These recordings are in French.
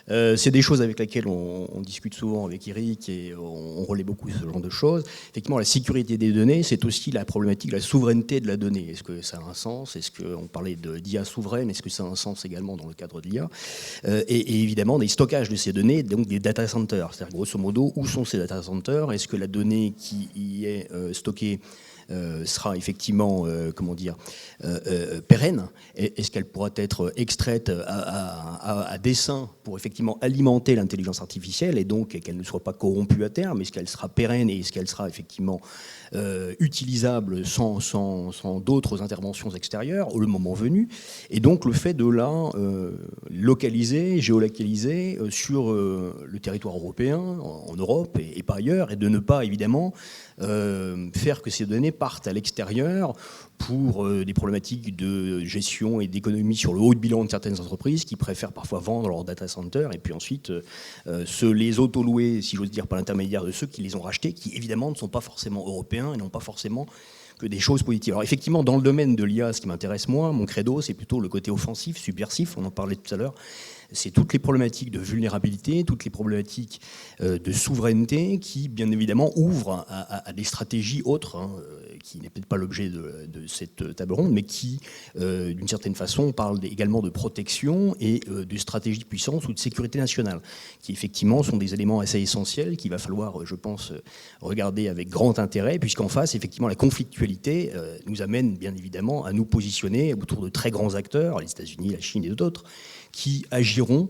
C'est des choses avec lesquelles on discute souvent avec Eric et on relaie beaucoup ce genre de choses. Effectivement, la sécurité des données, c'est aussi la problématique de la souveraineté de la donnée. Est-ce que ça a un sens? Est-ce qu'on parlait d'IA souveraine? Est-ce que ça a un sens également dans le cadre de l'IA? Et évidemment, des stockages de ces données, donc des data centers. C'est-à-dire, grosso modo, où sont ces data centers? Est-ce que la donnée qui y est stockée sera effectivement, pérenne? Est-ce qu'elle pourra être extraite à dessein pour effectivement alimenter l'intelligence artificielle et donc qu'elle ne soit pas corrompue à terme? Est-ce qu'elle sera pérenne et est-ce qu'elle sera effectivement utilisable sans d'autres interventions extérieures le moment venu? Et donc le fait de la localiser, géolocaliser sur le territoire européen, en Europe et pas ailleurs, et de ne pas évidemment faire que ces données partent à l'extérieur pour des problématiques de gestion et d'économie sur le haut de bilan de certaines entreprises qui préfèrent parfois vendre leurs data centers et puis ensuite se les auto-louer, si j'ose dire, par l'intermédiaire de ceux qui les ont rachetés, qui évidemment ne sont pas forcément européens et n'ont pas forcément que des choses positives. Alors effectivement, dans le domaine de l'IA, ce qui m'intéresse moi, mon credo, c'est plutôt le côté offensif, subversif, on en parlait tout à l'heure. C'est toutes les problématiques de vulnérabilité, toutes les problématiques de souveraineté qui, bien évidemment, ouvrent à des stratégies autres, qui n'est peut-être pas l'objet de cette table ronde, mais qui, d'une certaine façon, parlent également de protection et de stratégie de puissance ou de sécurité nationale, qui, effectivement, sont des éléments assez essentiels qu'il va falloir, je pense, regarder avec grand intérêt, puisqu'en face, effectivement, la conflictualité nous amène, bien évidemment, à nous positionner autour de très grands acteurs, les États-Unis, la Chine et d'autres, qui agiront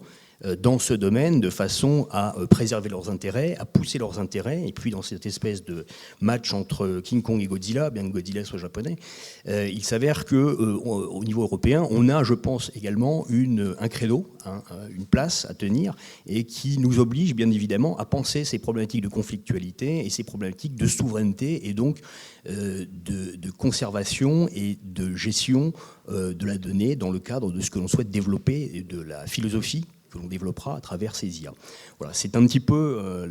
dans ce domaine de façon à préserver leurs intérêts, à pousser leurs intérêts. Et puis dans cette espèce de match entre King Kong et Godzilla, bien que Godzilla soit japonais, il s'avère qu'au niveau européen, on a, je pense, également un credo, une place à tenir, et qui nous oblige bien évidemment à penser ces problématiques de conflictualité et ces problématiques de souveraineté et donc de conservation et de gestion de la donnée dans le cadre de ce que l'on souhaite développer et de la philosophie que l'on développera à travers ces IA. Voilà, c'est un petit peu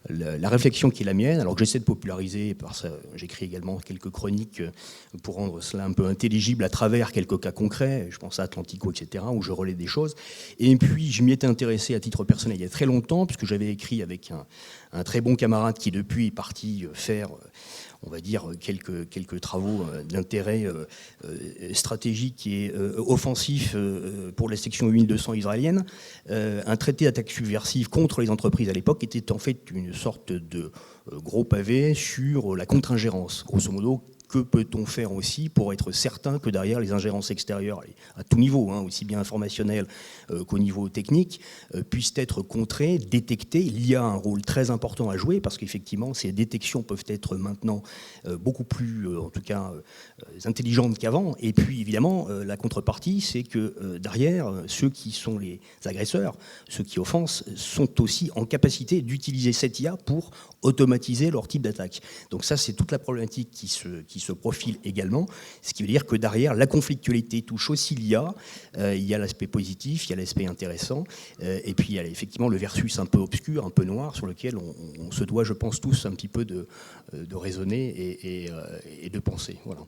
la réflexion qui est la mienne, alors que j'essaie de populariser, par ça j'écris également quelques chroniques pour rendre cela un peu intelligible à travers quelques cas concrets, je pense à Atlantico, etc., où je relais des choses. Et puis je m'y étais intéressé à titre personnel il y a très longtemps, puisque j'avais écrit avec un très bon camarade qui depuis est parti faire, on va dire, quelques travaux d'intérêt stratégique et offensif pour la section 8200 israélienne. Un traité d'attaque subversive contre les entreprises à l'époque était en fait une sorte de gros pavé sur la contre-ingérence. Grosso modo, que peut-on faire aussi pour être certain que derrière les ingérences extérieures, à tout niveau, aussi bien informationnel qu'au niveau technique, puissent être contrées, détectées? Il y a un rôle très important à jouer parce qu'effectivement, ces détections peuvent être maintenant beaucoup plus, en tout cas, intelligentes qu'avant. Et puis, évidemment, la contrepartie, c'est que derrière, ceux qui sont les agresseurs, ceux qui offensent, sont aussi en capacité d'utiliser cette IA pour automatiser leur type d'attaque. Donc ça, c'est toute la problématique qui se profile également, ce qui veut dire que derrière, la conflictualité touche aussi l'IA, il y a l'aspect positif, il y a l'aspect intéressant, et puis il y a effectivement le versus un peu obscur, un peu noir, sur lequel on se doit, je pense, tous un petit peu de raisonner et de penser. Voilà.